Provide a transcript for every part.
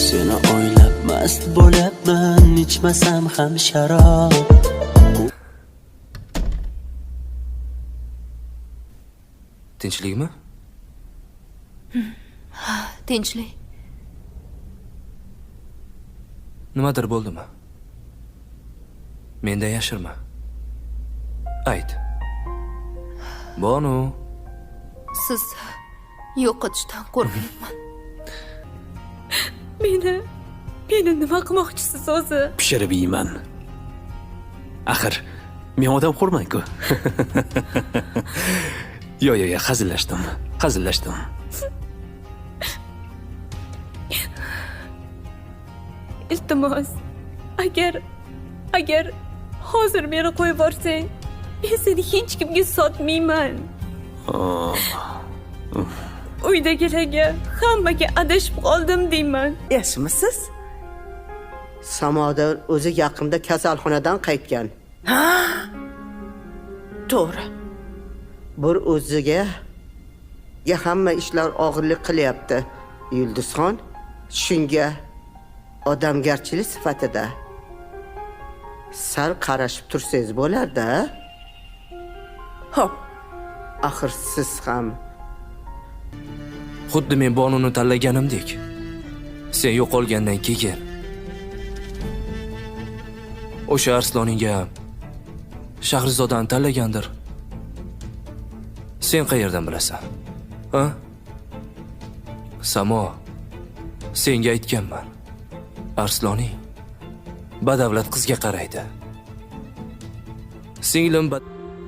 Seni o'ylab mast bo'lyapman, ichmasam ham sharob. Tinchlikmi? Tinchlik. Nimadir bo'ldimi? Mendan yashirma. Ayt. Bonu. Siz yo'qotishdan qo'rqyapman. Meni nima qilmoqchisiz o'zi? Pishirib yeyman. Axir men odam xo'rman-ku. Yo, hazillashdim. Iltimos, agar hozir meni qo'yib yuborsang, men seni hech kimga sotmayman. Uydagilarga hammaga adashib qoldim deyman. Esmisiz? Samoda o'zi yaqinda kasalxonadan qaytgan. To'g'ri. Bir o'ziga hamma ishlar og'irlik qilyapti. Yulduzxon shunga odamgarchilik sifatida sal qarashib tursangiz bo'lar-da. Hop. Axir siz ham Xuddi men Bonuni tanlaganimdek. Sen yo'qolgandan keyin o'sha Arsloningga Shahrizodani tanlagandir. Sen qayerdan bilasan? Ha? Samo, senga aytganman. Arsloning badavlat qizga qaraydi. Singlim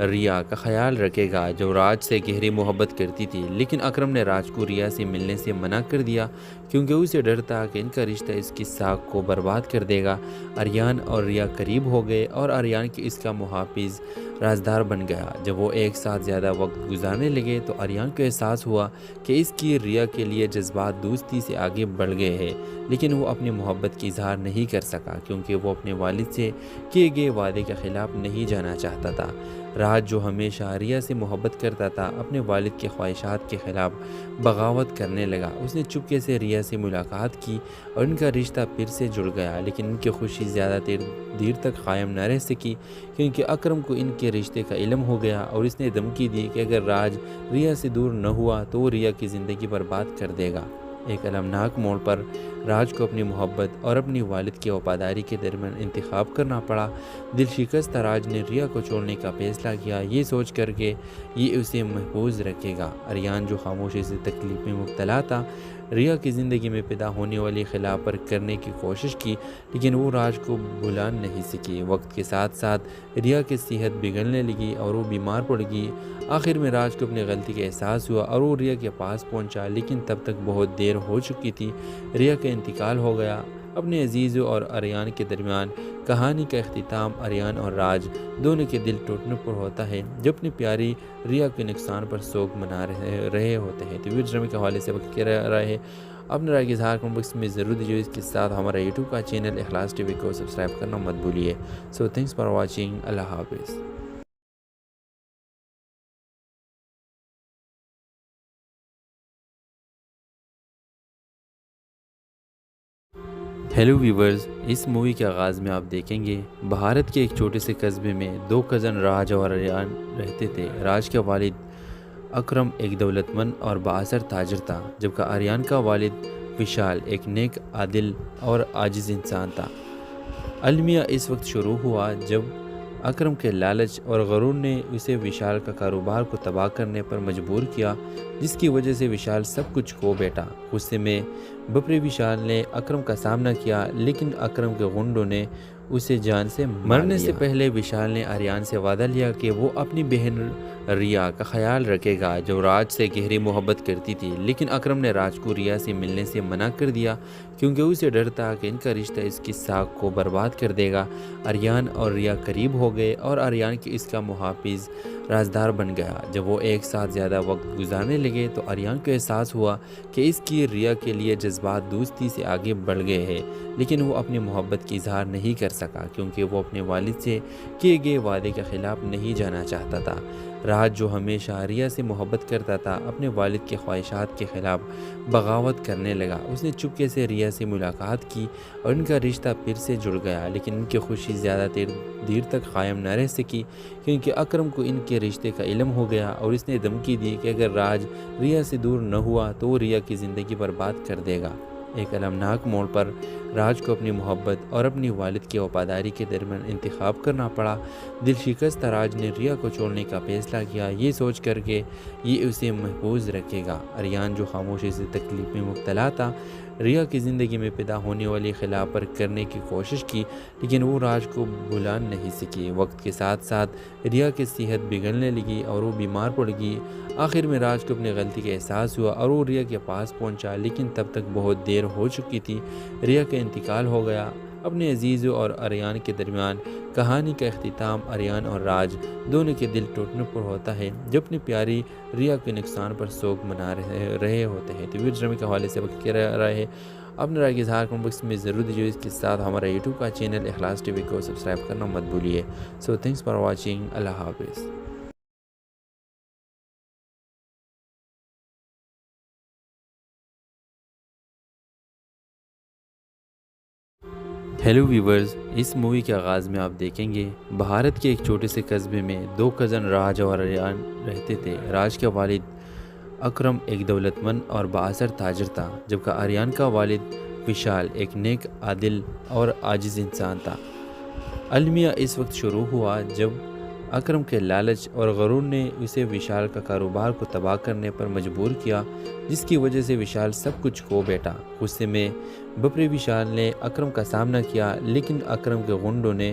ریا کا خیال رکھے گا جو راج سے گہری محبت کرتی تھی، لیکن اکرم نے راج کو ریا سے ملنے سے منع کر دیا کیونکہ اسے ڈر تھا کہ ان کا رشتہ اس کی ساکھ کو برباد کر دے گا۔ آریان اور ریا قریب ہو گئے اور آریان کی اس کا محافظ رازدار بن گیا۔ جب وہ ایک ساتھ زیادہ وقت گزارنے لگے تو آریان کو احساس ہوا کہ اس کی ریا کے لیے جذبات دوستی سے آگے بڑھ گئے ہیں، لیکن وہ اپنی محبت کی اظہار نہیں کر سکا کیونکہ وہ اپنے والد سے کیے گئے وعدے کے خلاف نہیں جانا چاہتا تھا۔ راج جو ہمیشہ ریا سے محبت کرتا تھا اپنے والد کی خواہشات کے خلاف بغاوت کرنے لگا۔ اس نے چپکے سے ریا سے ملاقات کی اور ان کا رشتہ پھر سے جڑ گیا، لیکن ان کی خوشی زیادہ دیر تک قائم نہ رہ سکی کیونکہ اکرم کو ان کے رشتے کا علم ہو گیا اور اس نے دھمکی دی کہ اگر راج ریا سے دور نہ ہوا تو وہ ریا کی زندگی برباد کر دے گا۔ ایک المناک موڑ پر راج کو اپنی محبت اور اپنی والد کی وفاداری کے درمیان انتخاب کرنا پڑا۔ دل شکستہ راج نے ریا کو چھوڑنے کا فیصلہ کیا، یہ سوچ کر کہ یہ اسے محفوظ رکھے گا۔ آریان جو خاموشی سے تکلیف میں مبتلا تھا، ریا کی زندگی میں پیدا ہونے والی خلا پر کرنے کی کوشش کی، لیکن وہ راج کو بھلا نہیں سکی۔ وقت کے ساتھ ساتھ ریا کی صحت بگڑنے لگی اور وہ بیمار پڑ گئی۔ آخر میں راج کو اپنی غلطی کا احساس ہوا اور وہ ریا کے پاس پہنچا، لیکن تب تک بہت دیر ہو چکی تھی۔ ریا کا انتقال ہو گیا۔ اپنے عزیزوں اور آریان کے درمیان کہانی کا اختتام آریان اور راج دونوں کے دل ٹوٹنے پر ہوتا ہے جو اپنی پیاری ریا کے نقصان پر سوگ منا رہے ہوتے ہیں۔ تو ویڈیو ڈرامے کے حوالے سے وقت کیا رہا ہے اپنے رائے کے اظہار کمنٹ باکس میں ضرور دیجیے۔ اس کے ساتھ ہمارا یوٹیوب کا چینل اخلاص ٹی وی کو سبسکرائب کرنا مت بھولیے۔ سو تھینکس فار واچنگ۔ اللہ حافظ۔ ہیلو ویورز، اس مووی کے آغاز میں آپ دیکھیں گے بھارت کے ایک چھوٹے سے قصبے میں دو کزن راج اور آریان رہتے تھے۔ راج کا والد اکرم ایک دولت مند اور بااثر تاجر تھا، جبکہ آریان کا والد وشال ایک نیک، عادل اور عاجز انسان تھا۔ المیہ اس وقت شروع ہوا جب اکرم کے لالچ اور غرور نے اسے وشال کا کاروبار کو تباہ کرنے پر مجبور کیا، جس کی وجہ سے وشال سب کچھ کھو بیٹھا۔ غصے میں بپری وشال نے اکرم کا سامنا کیا، لیکن اکرم کے غنڈوں نے اسے جان سے مرنے سے پہلے وشال نے آریان سے وعدہ لیا کہ وہ اپنی بہن ریا کا خیال رکھے گا جو راج سے گہری محبت کرتی تھی، لیکن اکرم نے راج کو ریا سے ملنے سے منع کر دیا کیونکہ اسے ڈر تھا کہ ان کا رشتہ اس کی ساکھ کو برباد کر دے گا۔ آریان اور ریا قریب ہو گئے اور آریان کی اس کا محافظ رازدار بن گیا۔ جب وہ ایک ساتھ زیادہ وقت گزارنے لگے تو آریان کو احساس ہوا کہ اس کی ریا کے لیے جذبات دوستی سے آگے بڑھ گئے ہیں، لیکن وہ اپنی محبت کی اظہار نہیں کر سکا کیونکہ وہ اپنے والد سے کیے گئے وعدے کے خلاف نہیں جانا چاہتا تھا۔ راج جو ہمیشہ ریا سے محبت کرتا تھا اپنے والد کی خواہشات کے خلاف بغاوت کرنے لگا۔ اس نے چپکے سے ریا سے ملاقات کی اور ان کا رشتہ پھر سے جڑ گیا، لیکن ان کی خوشی زیادہ دیر تک قائم نہ رہ سکی کیونکہ اکرم کو ان کے رشتے کا علم ہو گیا اور اس نے دھمکی دی کہ اگر راج ریا سے دور نہ ہوا تو وہ ریا کی زندگی برباد کر دے گا۔ ایک المناک موڑ پر راج کو اپنی محبت اور اپنی والد کی وفاداری کے درمیان انتخاب کرنا پڑا۔ دل شکستہ راج نے ریا کو چھوڑنے کا فیصلہ کیا، یہ سوچ کر کہ یہ اسے محفوظ رکھے گا۔ آریان جو خاموشی سے تکلیف میں مبتلا تھا، ریا کی زندگی میں پیدا ہونے والی خلا پر کرنے کی کوشش کی، لیکن وہ راج کو بھلا نہیں سکی۔ وقت کے ساتھ ساتھ ریا کی صحت بگڑنے لگی اور وہ بیمار پڑ گئی۔ آخر میں راج کو اپنی غلطی کا احساس ہوا اور وہ ریا کے پاس پہنچا، لیکن تب تک بہت دیر ہو چکی تھی۔ ریا کا انتقال ہو گیا۔ اپنے عزیزوں اور آریان کے درمیان کہانی کا اختتام آریان اور راج دونوں کے دل ٹوٹنے پر ہوتا ہے جو اپنی پیاری ریا کے نقصان پر سوگ منا رہے ہوتے ہیں۔ تو ویڈیو ڈرامے کے حوالے سے وقت کیا رہا ہے اپنے رائے کے اظہار کمنٹ باکس میں ضرور دیجیے۔ اس کے ساتھ ہمارا یوٹیوب کا چینل اخلاص ٹی وی کو سبسکرائب کرنا مت بھولیے۔ سو تھینکس فار واچنگ۔ اللہ حافظ۔ ہیلو ویورز، اس مووی کے آغاز میں آپ دیکھیں گے بھارت کے ایک چھوٹے سے قصبے میں دو کزن راج اور آریان رہتے تھے۔ راج کا والد اکرم ایک دولت مند اور بااثر تاجر تھا، جبکہ آریان کا والد وشال ایک نیک، عادل اور عاجز انسان تھا۔ المیہ اس وقت شروع ہوا جب اکرم کے لالچ اور غرور نے اسے وشال کا کاروبار کو تباہ کرنے پر مجبور کیا، جس کی وجہ سے وشال سب کچھ کھو بیٹھا۔ غصے میں بپری وشال نے اکرم کا سامنا کیا، لیکن اکرم کے غنڈوں نے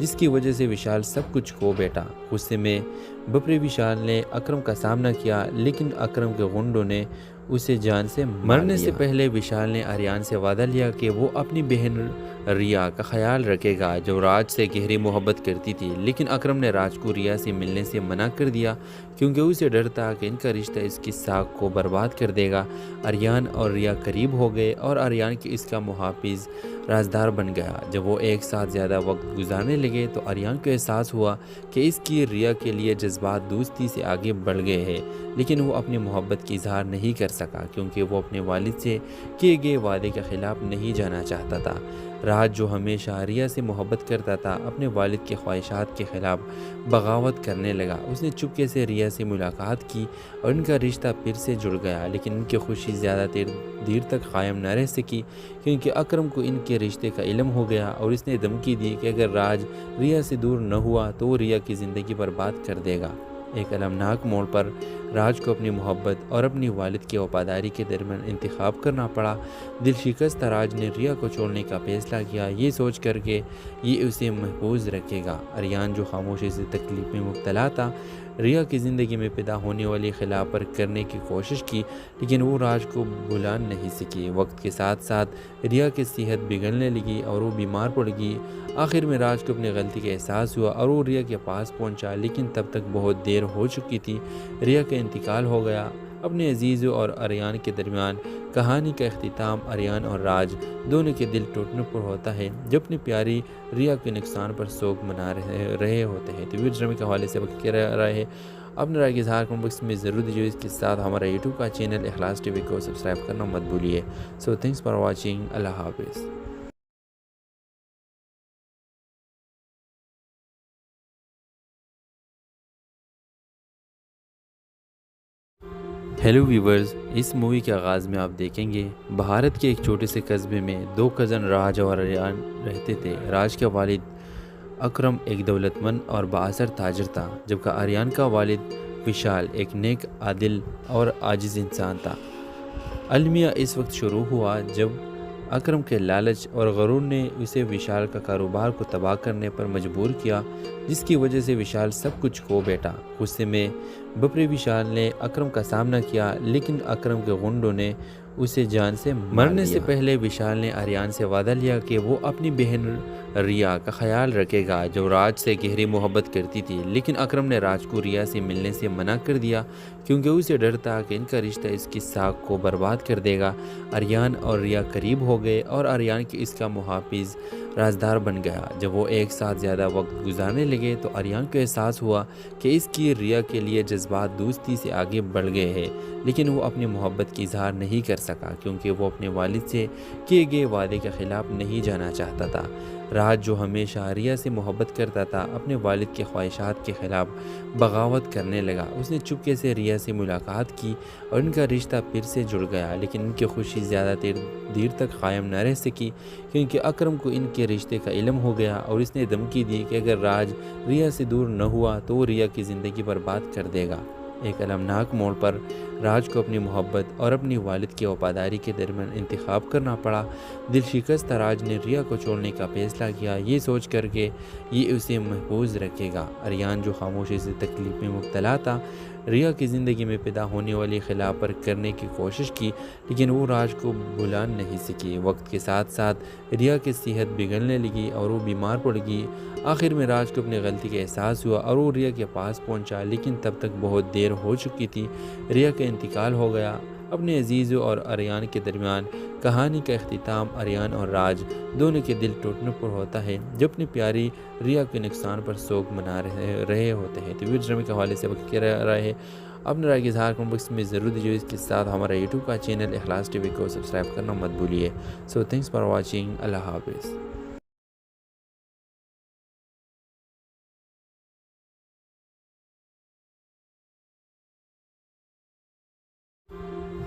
جس کی وجہ سے وشال سب کچھ کھو بیٹھا۔ غصے میں بپری وشال نے اکرم کا سامنا کیا، لیکن اکرم کے غنڈوں نے اسے جان سے مرنے سے پہلے وشال نے آریان سے وعدہ لیا کہ وہ اپنی بہن ریا کا خیال رکھے گا جو راج سے گہری محبت کرتی تھی، لیکن اکرم نے راج کو ریا سے ملنے سے منع کر دیا کیونکہ اسے ڈر تھا کہ ان کا رشتہ اس کی ساکھ کو برباد کر دے گا۔ آریان اور ریا قریب ہو گئے اور آریان کی اس کا محافظ رازدار بن گیا۔ جب وہ ایک ساتھ زیادہ وقت گزارنے لگے تو آریان کو احساس ہوا کہ اس کی ریا کے لیے جذبات دوستی سے آگے بڑھ گئے ہیں، لیکن وہ اپنی محبت کی اظہار نہیں کر سکا کیونکہ وہ اپنے والد سے کیے گئے وعدے کے خلاف نہیں جانا چاہتا تھا۔ راج جو ہمیشہ ریا سے محبت کرتا تھا اپنے والد کے خواہشات کے خلاف بغاوت کرنے لگا۔ اس نے چپکے سے ریا سے ملاقات کی اور ان کا رشتہ پھر سے جڑ گیا، لیکن ان کی خوشی زیادہ دیر تک قائم نہ رہ سکی کیونکہ اکرم کو ان کے رشتے کا علم ہو گیا اور اس نے دھمکی دی کہ اگر راج ریا سے دور نہ ہوا تو وہ ریا کی زندگی برباد کر دے گا۔ ایک المناک موڑ پر راج کو اپنی محبت اور اپنی والد کی وفاداری کے درمیان انتخاب کرنا پڑا۔ دل شکستہ راج نے ریا کو چھوڑنے کا فیصلہ کیا، یہ سوچ کر کہ یہ اسے محفوظ رکھے گا۔ آریان جو خاموشی سے تکلیف میں مبتلا تھا، ریا کی زندگی میں پیدا ہونے والی خلا پر کرنے کی کوشش کی، لیکن وہ راج کو بھلا نہیں سکی۔ وقت کے ساتھ ساتھ ریا کی صحت بگڑنے لگی اور وہ بیمار پڑ گئی۔ آخر میں راج کو اپنی غلطی کا احساس ہوا اور وہ ریا کے پاس پہنچا، لیکن تب تک بہت دیر ہو چکی تھی۔ ریا کا انتقال ہو گیا۔ اپنے عزیزوں اور آریان کے درمیان کہانی کا اختتام آریان اور راج دونوں کے دل ٹوٹنے پر ہوتا ہے جب اپنی پیاری ریا کے نقصان پر سوگ منا رہے ہوتے ہیں۔ تو ویڈیو ڈرامے کے حوالے سے وقت کیا رہا ہے، اپنے رائے کے اظہار کمنٹ باکس میں ضرور دیجیے۔ اس کے ساتھ ہمارا یوٹیوب کا چینل اخلاص ٹی وی کو سبسکرائب کرنا مت بھولیے۔ سو تھینکس فار واچنگ۔ اللہ حافظ۔ ہیلو ویورز، اس مووی کے آغاز میں آپ دیکھیں گے بھارت کے ایک چھوٹے سے قصبے میں دو کزن راج اور آریان رہتے تھے۔ راج کا والد اکرم ایک دولت مند اور بااثر تاجر تھا، جبکہ آریان کا والد وشال ایک نیک، عادل اور عاجز انسان تھا۔ المیہ اس وقت شروع ہوا جب اکرم کے لالچ اور غرور نے اسے وشال کا کاروبار کو تباہ کرنے پر مجبور کیا، جس کی وجہ سے وشال سب کچھ کھو بیٹھا۔ غصے میں بپری وشال نے اکرم کا سامنا کیا، لیکن اکرم کے غنڈوں نے اسے جان سے مرنے سے پہلے وشال نے آریان سے وعدہ لیا کہ وہ اپنی بہن ریا کا خیال رکھے گا جو راج سے گہری محبت کرتی تھی، لیکن اکرم نے راج کو ریا سے ملنے سے منع کر دیا کیونکہ اسے ڈر تھا کہ ان کا رشتہ اس کی ساکھ کو برباد کر دے گا۔ آریان اور ریا قریب ہو گئے اور آریان کی اس کا محافظ رازدار بن گیا۔ جب وہ ایک ساتھ زیادہ وقت گزارنے لگے تو آریان کو احساس ہوا کہ اس کی ریا کے لیے جذبات دوستی سے آگے بڑھ گئے ہیں، لیکن وہ اپنی محبت کی اظہار نہیں کر سکا کیونکہ وہ اپنے والد سے کیے گئے وعدے کے خلاف نہیں جانا چاہتا تھا۔ راج جو ہمیشہ ریا سے محبت کرتا تھا اپنے والد کے خواہشات کے خلاف بغاوت کرنے لگا۔ اس نے چپکے سے ریا سے ملاقات کی اور ان کا رشتہ پھر سے جڑ گیا، لیکن ان کی خوشی زیادہ دیر تک قائم نہ رہ سکی کیونکہ اکرم کو ان کے رشتے کا علم ہو گیا اور اس نے دھمکی دی کہ اگر راج ریا سے دور نہ ہوا تو وہ ریا کی زندگی برباد کر دے گا۔ ایک المناک موڑ پر راج کو اپنی محبت اور اپنی والد کی وفاداری کے درمیان انتخاب کرنا پڑا۔ دل شکستہ راج نے ریا کو چھوڑنے کا فیصلہ کیا، یہ سوچ کر کہ یہ اسے محفوظ رکھے گا۔ آریان جو خاموشی سے تکلیف میں مبتلا تھا، ریا کی زندگی میں پیدا ہونے والی خلا پر کرنے کی کوشش کی، لیکن وہ راج کو بھلا نہیں سکی۔ وقت کے ساتھ ساتھ ریا کی صحت بگڑنے لگی اور وہ بیمار پڑ گئی۔ آخر میں راج کو اپنی غلطی کا احساس ہوا اور وہ ریا کے پاس پہنچا، لیکن تب تک بہت دیر ہو چکی تھی۔ ریا کا انتقال ہو گیا۔ اپنے عزیزوں اور آریان کے درمیان کہانی کا اختتام آریان اور راج دونوں کے دل ٹوٹنے پر ہوتا ہے جب اپنی پیاری ریا کے نقصان پر سوگ منا رہے ہوتے ہیں۔ تو ویڈیو ڈرامے کے حوالے سے وقت کیا رہا ہے، اپنے رائے کے اظہار کمنٹ باکس میں ضرور دیجیے۔ اس کے ساتھ ہمارا یوٹیوب کا چینل اخلاص ٹی وی کو سبسکرائب کرنا مت بھولیے۔ سو تھینکس فار واچنگ۔ اللہ حافظ۔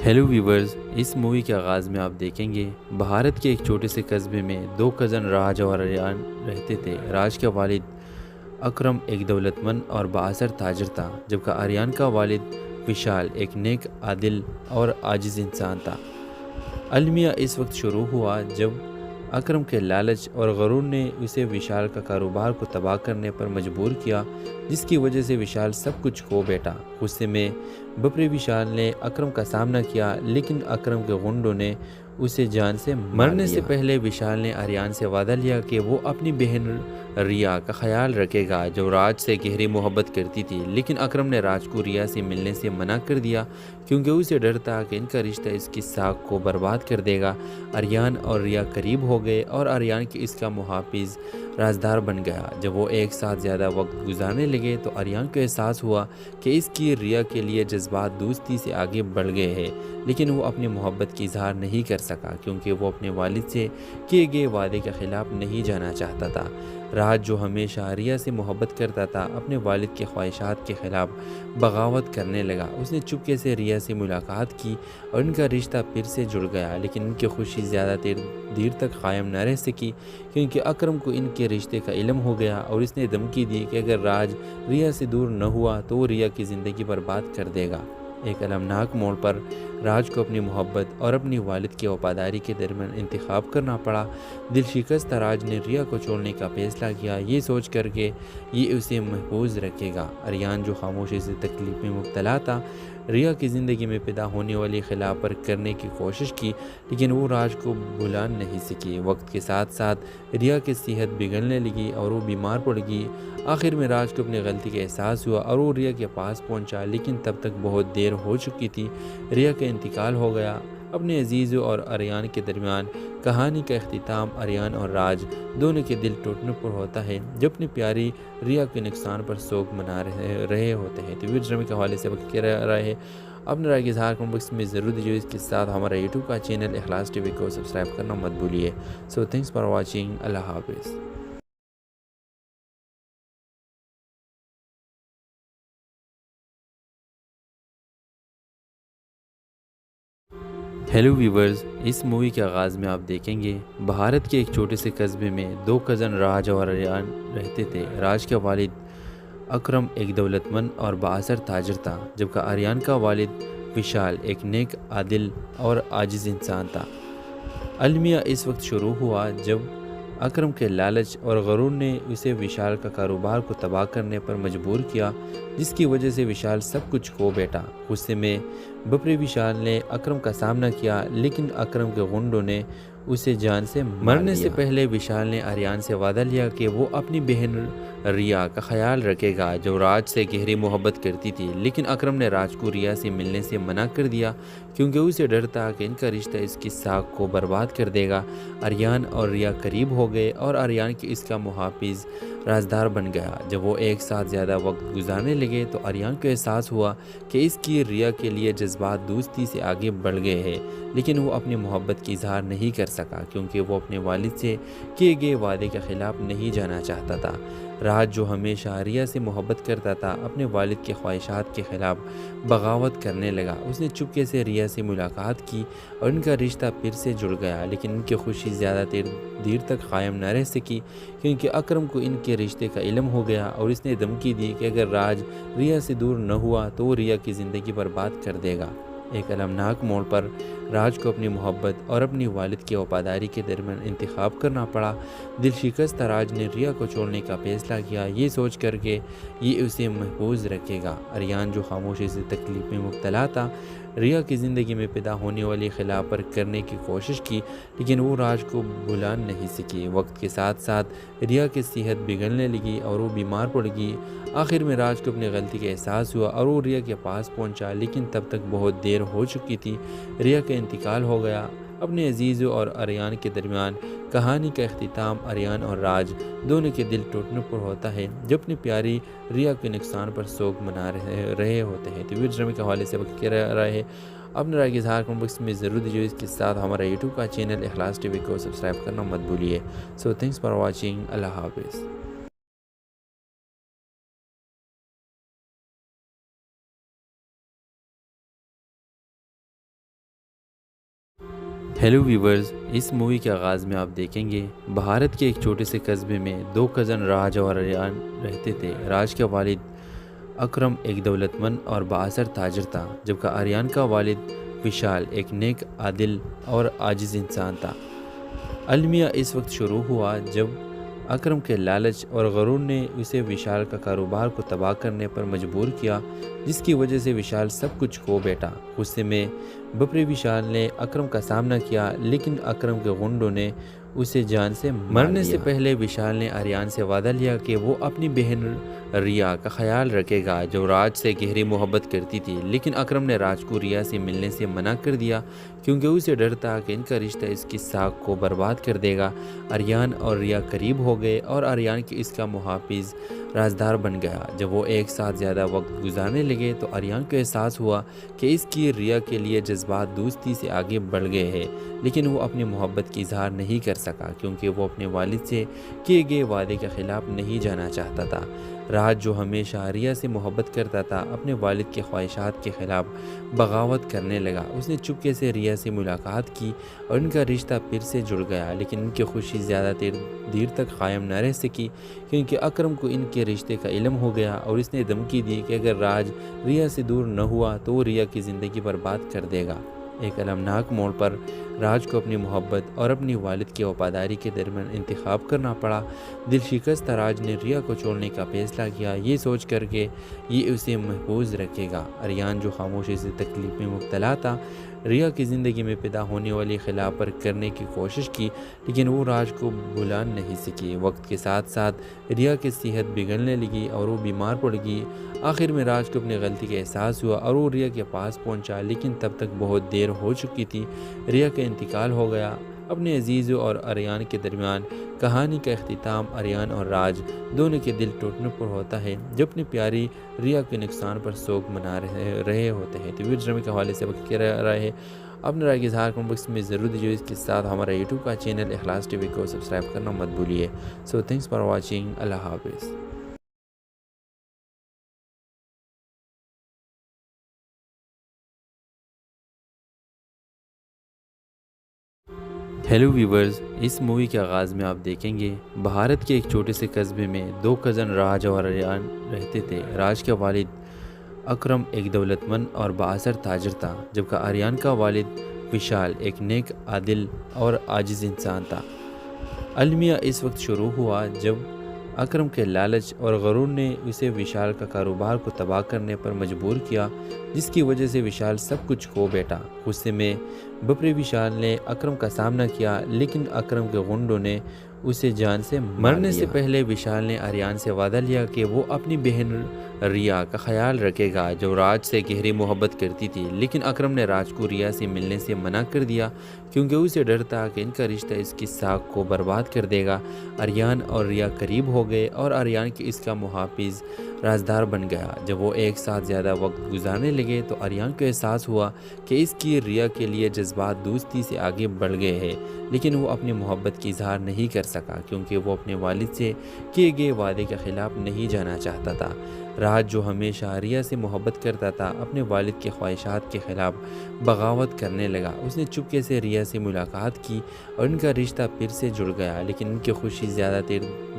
ہیلو ویورز، اس مووی کے آغاز میں آپ دیکھیں گے بھارت کے ایک چھوٹے سے قصبے میں دو کزن راج اور آریان رہتے تھے۔ راج کا والد اکرم ایک دولت مند اور بااثر تاجر تھا، جبکہ آریان کا والد وشال ایک نیک، عادل اور عاجز انسان تھا۔ المیہ اس وقت شروع ہوا جب اکرم کے لالچ اور غرور نے اسے وشال کا کاروبار کو تباہ کرنے پر مجبور کیا، جس کی وجہ سے وشال سب کچھ کھو بیٹھا۔ غصے میں بپرے وشال نے اکرم کا سامنا کیا، لیکن اکرم کے غنڈوں نے اسے جان سے مرنے سے پہلے وشال نے آریان سے وعدہ لیا کہ وہ اپنی بہن ریا کا خیال رکھے گا، جو راج سے گہری محبت کرتی تھی۔ لیکن اکرم نے راج کو ریا سے ملنے سے منع کر دیا، کیونکہ اسے ڈر تھا کہ ان کا رشتہ اس کی ساکھ کو برباد کر دے گا۔ آریان اور ریا قریب ہو گئے اور آریان کی اس کا محافظ رازدار بن گیا۔ جب وہ ایک ساتھ زیادہ وقت گزارنے لگے تو آریان کو احساس ہوا کہ اس کی ریا کے لیے جذبات دوستی سے آگے بڑھ گئے ہیں، لیکن وہ اپنی محبت کی اظہار نہیں کر سکا، کیونکہ وہ اپنے والد سے کیے گئے وعدے کے خلاف نہیں جانا چاہتا تھا۔ راج جو ہمیشہ ریا سے محبت کرتا تھا، اپنے والد کی خواہشات کے خلاف بغاوت کرنے لگا۔ اس نے چپکے سے ریا سے ملاقات کی اور ان کا رشتہ پھر سے جڑ گیا، لیکن ان کی خوشی زیادہ دیر تک قائم نہ رہ سکی، کیونکہ اکرم کو ان کے رشتے کا علم ہو گیا اور اس نے دھمکی دی کہ اگر راج ریا سے دور نہ ہوا تو وہ ریا کی زندگی برباد کر دے گا۔ ایک المناک موڑ پر راج کو اپنی محبت اور اپنی والد کی وفاداری کے درمیان انتخاب کرنا پڑا۔ دل شکستہ راج نے ریا کو چھوڑنے کا فیصلہ کیا، یہ سوچ کر کہ یہ اسے محفوظ رکھے گا۔ آریان جو خاموشی سے تکلیف میں مبتلا تھا، ریا کی زندگی میں پیدا ہونے والی خلا پر کرنے کی کوشش کی، لیکن وہ راج کو بھلا نہیں سکی۔ وقت کے ساتھ ساتھ ریا کی صحت بگڑنے لگی اور وہ بیمار پڑ گئی۔ آخر میں راج کو اپنی غلطی کا احساس ہوا اور وہ ریا کے پاس پہنچا، لیکن تب تک بہت دیر ہو چکی تھی۔ ریا کا انتقال ہو گیا۔ اپنے عزیزوں اور آریان کے درمیان کہانی کا اختتام آریان اور راج دونوں کے دل ٹوٹنے پر ہوتا ہے، جو اپنی پیاری ریا کے نقصان پر سوگ منا رہے ہوتے ہیں۔ تو ویڈیو ڈرامے کے حوالے سے وقت کیا رہا ہے، اپنے رائے کے اظہار کمنٹ باکس میں ضرور دیجیے۔ اس کے ساتھ ہمارا یوٹیوب کا چینل اخلاص ٹی وی کو سبسکرائب کرنا مت بھولیے۔ سو تھینکس فار واچنگ۔ اللہ حافظ۔ ہیلو ویورز، اس مووی کے آغاز میں آپ دیکھیں گے بھارت کے ایک چھوٹے سے قصبے میں دو کزن راج اور آریان رہتے تھے۔ راج کا والد اکرم ایک دولت مند اور بااثر تاجر تھا، جبکہ آریان کا والد وشال ایک نیک، عادل اور عاجز انسان تھا۔ المیہ اس وقت شروع ہوا جب اکرم کے لالچ اور غرور نے اسے وشال کا کاروبار کو تباہ کرنے پر مجبور کیا، جس کی وجہ سے وشال سب کچھ کھو بیٹھا۔ غصے میں بپرے وشال نے اکرم کا سامنا کیا، لیکن اکرم کے غنڈوں نے اسے جان سے مرنے سے پہلے وشال نے آریان سے وعدہ لیا کہ وہ اپنی بہن ریا کا خیال رکھے گا، جو راج سے گہری محبت کرتی تھی۔ لیکن اکرم نے راج کو ریا سے ملنے سے منع کر دیا، کیونکہ اسے ڈر تھا کہ ان کا رشتہ اس کی ساکھ کو برباد کر دے گا۔ آریان اور ریا قریب ہو گئے اور آریان کی اس کا محافظ رازدار بن گیا۔ جب وہ ایک ساتھ زیادہ وقت گزارنے لگے تو آریان کو احساس ہوا کہ اس کی ریا کے لیے جذبات دوستی سے آگے بڑھ گئے ہیں، لیکن وہ اپنی محبت کی اظہار نہیں کر سکا، کیونکہ وہ اپنے والد سے کیے گئے وعدے کے خلاف نہیں جانا چاہتا تھا۔ راج جو ہمیشہ ریا سے محبت کرتا تھا، اپنے والد کی خواہشات کے خلاف بغاوت کرنے لگا۔ اس نے چپکے سے ریا سے ملاقات کی اور ان کا رشتہ پھر سے جڑ گیا، لیکن ان کی خوشی زیادہ دیر تک قائم نہ رہ سکی، کیونکہ اکرم کو ان کے رشتے کا علم ہو گیا اور اس نے دھمکی دی کہ اگر راج ریا سے دور نہ ہوا تو وہ ریا کی زندگی برباد کر دے گا۔ ایک المناک موڑ پر راج کو اپنی محبت اور اپنی والد کی وفاداری کے درمیان انتخاب کرنا پڑا۔ دل شکستہ راج نے ریا کو چھوڑنے کا فیصلہ کیا، یہ سوچ کر کہ یہ اسے محفوظ رکھے گا۔ آریان جو خاموشی سے تکلیف میں مبتلا تھا، ریا کی زندگی میں پیدا ہونے والی خلا پر کرنے کی کوشش کی، لیکن وہ راج کو بھلا نہیں سکی۔ وقت کے ساتھ ساتھ ریا کی صحت بگڑنے لگی اور وہ بیمار پڑ گئی۔ آخر میں راج کو اپنی غلطی کا احساس ہوا اور وہ ریا کے پاس پہنچا، لیکن تب تک بہت دیر ہو چکی تھی۔ ریا کا انتقال ہو گیا۔ اپنے عزیزوں اور آریان کے درمیان کہانی کا اختتام آریان اور راج دونوں کے دل ٹوٹنے پر ہوتا ہے، جو اپنی پیاری ریا کے نقصان پر سوگ منا رہے ہوتے ہیں۔ تو ویڈیو ڈرامے کے حوالے سے وقت کیا رہا ہے، اپنے رائے کے اظہار کمنٹ باکس میں ضرور دیجیے۔ اس کے ساتھ ہمارا یوٹیوب کا چینل اخلاص ٹی وی کو سبسکرائب کرنا مت بھولیے۔ سو تھینکس فار واچنگ۔ اللہ حافظ۔ ہیلو ویورز، اس مووی کے آغاز میں آپ دیکھیں گے بھارت کے ایک چھوٹے سے قصبے میں دو کزن راج اور آریان رہتے تھے۔ راج کا والد اکرم ایک دولت مند اور بااثر تاجر تھا، جبکہ آریان کا والد وشال ایک نیک، عادل اور عاجز انسان تھا۔ المیہ اس وقت شروع ہوا جب اکرم کے لالچ اور غرور نے اسے وشال کا کاروبار کو تباہ کرنے پر مجبور کیا، جس کی وجہ سے وشال سب کچھ کھو بیٹھا۔ غصے میں بپری وشال نے اکرم کا سامنا کیا، لیکن اکرم کے غنڈوں نے اسے جان سے مرنے سے پہلے وشال نے آریان سے وعدہ لیا کہ وہ اپنی بہن ریا کا خیال رکھے گا جو راج سے گہری محبت کرتی تھی، لیکن اکرم نے راج کو ریا سے ملنے سے منع کر دیا کیونکہ اسے ڈر تھا کہ ان کا رشتہ اس کی ساکھ کو برباد کر دے گا۔ آریان اور ریا قریب ہو گئے اور آریان کی اس کا محافظ رازدار بن گیا۔ جب وہ ایک ساتھ زیادہ وقت گزارنے لگے تو آریان کو احساس ہوا کہ اس کی ریا کے لیے جذبات دوستی سے آگے بڑھ گئے ہیں، لیکن وہ اپنی محبت کی اظہار نہیں کر سکا کیونکہ وہ اپنے والد سے کیے گئے وعدے کے خلاف نہیں جانا چاہتا تھا۔ راج جو ہمیشہ ریا سے محبت کرتا تھا اپنے والد کی خواہشات کے خلاف بغاوت کرنے لگا۔ اس نے چپکے سے ریا سے ملاقات کی اور ان کا رشتہ پھر سے جڑ گیا، لیکن ان کی خوشی زیادہ دیر تک قائم نہ رہ سکی کیونکہ اکرم کو ان کے رشتے کا علم ہو گیا اور اس نے دھمکی دی کہ اگر راج ریا سے دور نہ ہوا تو وہ ریا کی زندگی برباد کر دے گا۔ ایک المناک موڑ پر راج کو اپنی محبت اور اپنی والد کی وفاداری کے درمیان انتخاب کرنا پڑا۔ دل شکستہ راج نے ریا کو چھوڑنے کا فیصلہ کیا، یہ سوچ کر کہ یہ اسے محفوظ رکھے گا۔ آریان جو خاموشی سے تکلیف میں مبتلا تھا، ریا کی زندگی میں پیدا ہونے والی خلا پر کرنے کی کوشش کی، لیکن وہ راج کو بھلا نہیں سکی۔ وقت کے ساتھ ساتھ ریا کی صحت بگڑنے لگی اور وہ بیمار پڑ گئی۔ آخر میں راج کو اپنی غلطی کا احساس ہوا اور وہ ریا کے پاس پہنچا، لیکن تب تک بہت دیر ہو چکی تھی۔ ریا کا انتقال ہو گیا۔ اپنے عزیزوں اور آریان کے درمیان کہانی کا اختتام آریان اور راج دونوں کے دل ٹوٹنے پر ہوتا ہے جو اپنی پیاری ریا کے نقصان پر سوگ منا رہے ہوتے ہیں۔ تو ویڈیو ڈرامے کے حوالے سے وقت کیا رہا ہے، اپنے رائے کی اظہار کمنٹ باکس میں ضرور دیجیے۔ اس کے ساتھ ہمارا یوٹیوب کا چینل اخلاص ٹی وی کو سبسکرائب کرنا مت بھولیے۔ سو تھینکس فار واچنگ۔ اللہ حافظ۔ ہیلو ویورز، اس مووی کے آغاز میں آپ دیکھیں گے بھارت کے ایک چھوٹے سے قصبے میں دو کزن راج اور آریان رہتے تھے۔ راج کا والد اکرم ایک دولت مند اور بااثر تاجر تھا، جبکہ آریان کا والد وشال ایک نیک، عادل اور عاجز انسان تھا۔ المیہ اس وقت شروع ہوا جب اکرم کے لالچ اور غرور نے اسے وشال کا کاروبار کو تباہ کرنے پر مجبور کیا، جس کی وجہ سے وشال سب کچھ کھو بیٹھا۔ غصے میں بپری وشال نے اکرم کا سامنا کیا، لیکن اکرم کے غنڈوں نے اسے جان سے مرنے سے پہلے وشال نے آریان سے وعدہ لیا کہ وہ اپنی بہن ریا کا خیال رکھے گا جو راج سے گہری محبت کرتی تھی، لیکن اکرم نے راج کو ریا سے ملنے سے منع کر دیا کیونکہ اسے ڈر تھا کہ ان کا رشتہ اس کی ساکھ کو برباد کر دے گا۔ آریان اور ریا قریب ہو گئے اور آریان کی اس کا محافظ رازدار بن گیا۔ جب وہ ایک ساتھ زیادہ وقت گزارنے لگے تو آریان کو احساس ہوا کہ اس کی ریا کے لیے جذبات دوستی سے آگے بڑھ گئے ہیں، لیکن وہ اپنی محبت کی اظہار نہیں کر سکا کیونکہ وہ اپنے والد سے کیے گئے وعدے کے خلاف نہیں جانا چاہتا تھا۔ راج جو ہمیشہ ریا سے محبت کرتا تھا اپنے والد کی خواہشات کے خلاف بغاوت کرنے لگا۔ اس نے چپکے سے ریا سے ملاقات کی اور ان کا رشتہ پھر سے جڑ گیا، لیکن ان کی خوشی زیادہ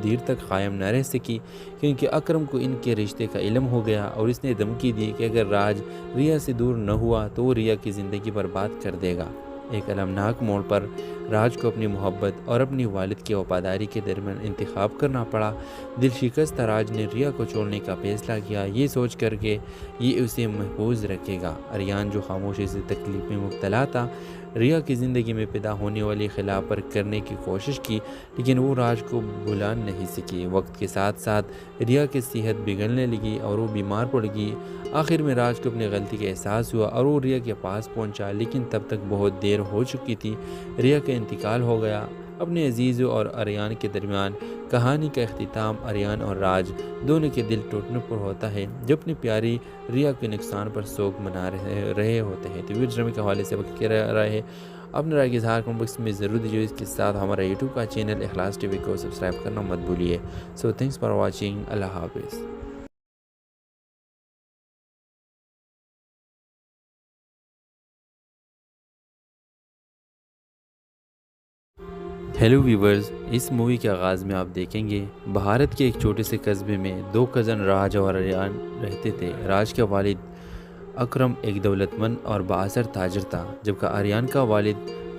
دیر تک قائم نہ رہ سکی کیونکہ اکرم کو ان کے رشتے کا علم ہو گیا اور اس نے دھمکی دی کہ اگر راج ریا سے دور نہ ہوا تو وہ ریا کی زندگی برباد کر دے گا۔ ایک المناک موڑ پر راج کو اپنی محبت اور اپنی والد کی وفاداری کے درمیان انتخاب کرنا پڑا۔ دل شکستہ راج نے ریا کو چھوڑنے کا فیصلہ کیا، یہ سوچ کر کہ یہ اسے محفوظ رکھے گا۔ آریان جو خاموشی سے تکلیف میں مبتلا تھا، ریا کی زندگی میں پیدا ہونے والی خلا پر کرنے کی کوشش کی، لیکن وہ راج کو بھلا نہیں سکی۔ وقت کے ساتھ ساتھ ریا کی صحت بگڑنے لگی اور وہ بیمار پڑ گئی۔ آخر میں راج کو اپنی غلطی کا احساس ہوا اور وہ ریا کے پاس پہنچا، لیکن تب تک بہت دیر ہو چکی تھی۔ ریا کا انتقال ہو گیا۔ اپنے عزیزوں اور آریان کے درمیان کہانی کا اختتام آریان اور راج دونوں کے دل ٹوٹنے پر ہوتا ہے جو اپنی پیاری ریا کے نقصان پر سوگ منا رہے ہوتے ہیں۔ تو ویڈیو ڈرامے کے حوالے سے وقت کیا رہا ہے، اپنے رائے کی اظہار کمنٹ باکس میں ضرور دیجیے۔ اس کے ساتھ ہمارا یوٹیوب کا چینل اخلاص ٹی وی کو سبسکرائب کرنا مت بھولیے۔ سو تھینکس فار واچنگ۔ اللہ حافظ۔ ہیلو ویورز، اس مووی کے آغاز میں آپ دیکھیں گے بھارت کے ایک چھوٹے سے قصبے میں دو کزن راج اور آریان رہتے تھے۔ راج کا والد اکرم ایک دولت مند اور بااثر تاجر تھا، جبکہ آریان کا والد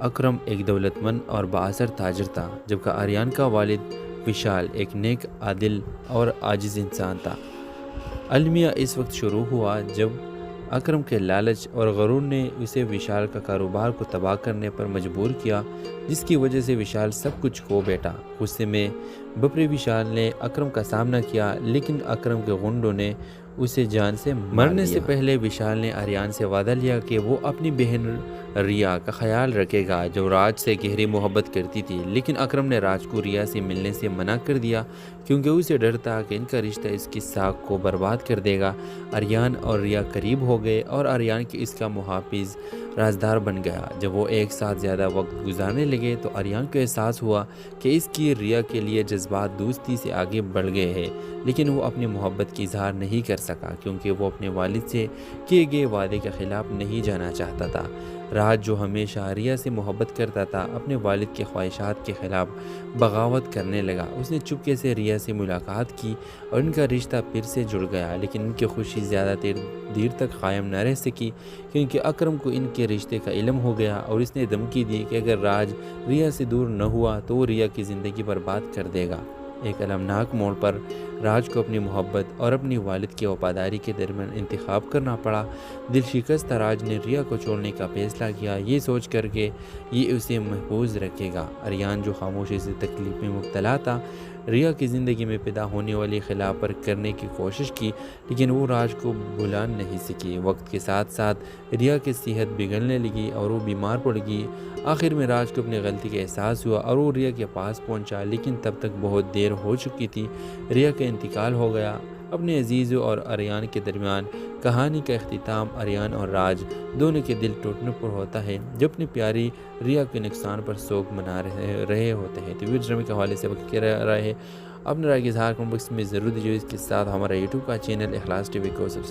اکرم ایک دولتمند اور بااثر تاجر تھا، جبکہ آریان کا والد وشال ایک نیک، عادل اور عاجز انسان تھا۔ المیہ اس وقت شروع ہوا جب اکرم کے لالچ اور غرور نے اسے وشال کا کاروبار کو تباہ کرنے پر مجبور کیا، جس کی وجہ سے وشال سب کچھ کھو بیٹھا۔ غصے میں بپری وشال نے اکرم کا سامنا کیا، لیکن اکرم کے غنڈوں نے اسے جان سے مرنے سے پہلے وشال نے آریان سے وعدہ لیا کہ وہ اپنی بہن ریا کا خیال رکھے گا، جو راج سے گہری محبت کرتی تھی۔ لیکن اکرم نے راج کو ریا سے ملنے سے منع کر دیا، کیونکہ اسے ڈر تھا کہ ان کا رشتہ اس کی ساکھ کو برباد کر دے گا۔ آریان اور ریا قریب ہو گئے اور آریان کی اس کا محافظ رازدار بن گیا۔ جب وہ ایک ساتھ زیادہ وقت گزارنے لگے تو آریان کو احساس ہوا کہ اس کی ریا کے لیے جذبات دوستی سے آگے بڑھ گئے ہیں، لیکن وہ اپنی محبت کی اظہار نہیں کر سکا، کیونکہ وہ اپنے والد سے کیے گئے وعدے کے خلاف نہیں جانا چاہتا تھا۔ راج، جو ہمیشہ ریا سے محبت کرتا تھا، اپنے والد کی خواہشات کے خلاف بغاوت کرنے لگا۔ اس نے چپکے سے ریا سے ملاقات کی اور ان کا رشتہ پھر سے جڑ گیا، لیکن ان کی خوشی زیادہ دیر تک قائم نہ رہ سکی، کیونکہ اکرم کو ان کے رشتے کا علم ہو گیا اور اس نے دھمکی دی کہ اگر راج ریا سے دور نہ ہوا تو وہ ریا کی زندگی برباد کر دے گا۔ ایک المناک موڑ پر راج کو اپنی محبت اور اپنی والد کی وفاداری کے درمیان انتخاب کرنا پڑا۔ دل شکستہ راج نے ریا کو چھوڑنے کا فیصلہ کیا، یہ سوچ کر کہ یہ اسے محفوظ رکھے گا۔ آریان، جو خاموشی سے تکلیف میں مبتلا تھا، ریا کی زندگی میں پیدا ہونے والی خلا پر کرنے کی کوشش کی، لیکن وہ راج کو بھلا نہیں سکی۔ وقت کے ساتھ ساتھ ریا کی صحت بگڑنے لگی اور وہ بیمار پڑ گئی۔ آخر میں راج کو اپنی غلطی کا احساس ہوا اور وہ ریا کے پاس پہنچا، لیکن تب تک بہت دیر ہو چکی تھی۔ ریا کا انتقال ہو گیا۔ اپنے عزیزوں اور آریان کے درمیان کہانی کا اختتام آریان اور راج دونوں کے دل ٹوٹنے پر ہوتا ہے، جو اپنی پیاری ریا کے نقصان پر سوگ منا رہے ہوتے ہیں۔ تو ویڈیو ڈرامے کے حوالے سے وقت کیا رہا ہے، اپنے رائے کے اظہار کمنٹ باکس میں ضرور دیجیے۔ اس کے ساتھ ہمارا یوٹیوب کا چینل اخلاص ٹی وی کو سبسکرائب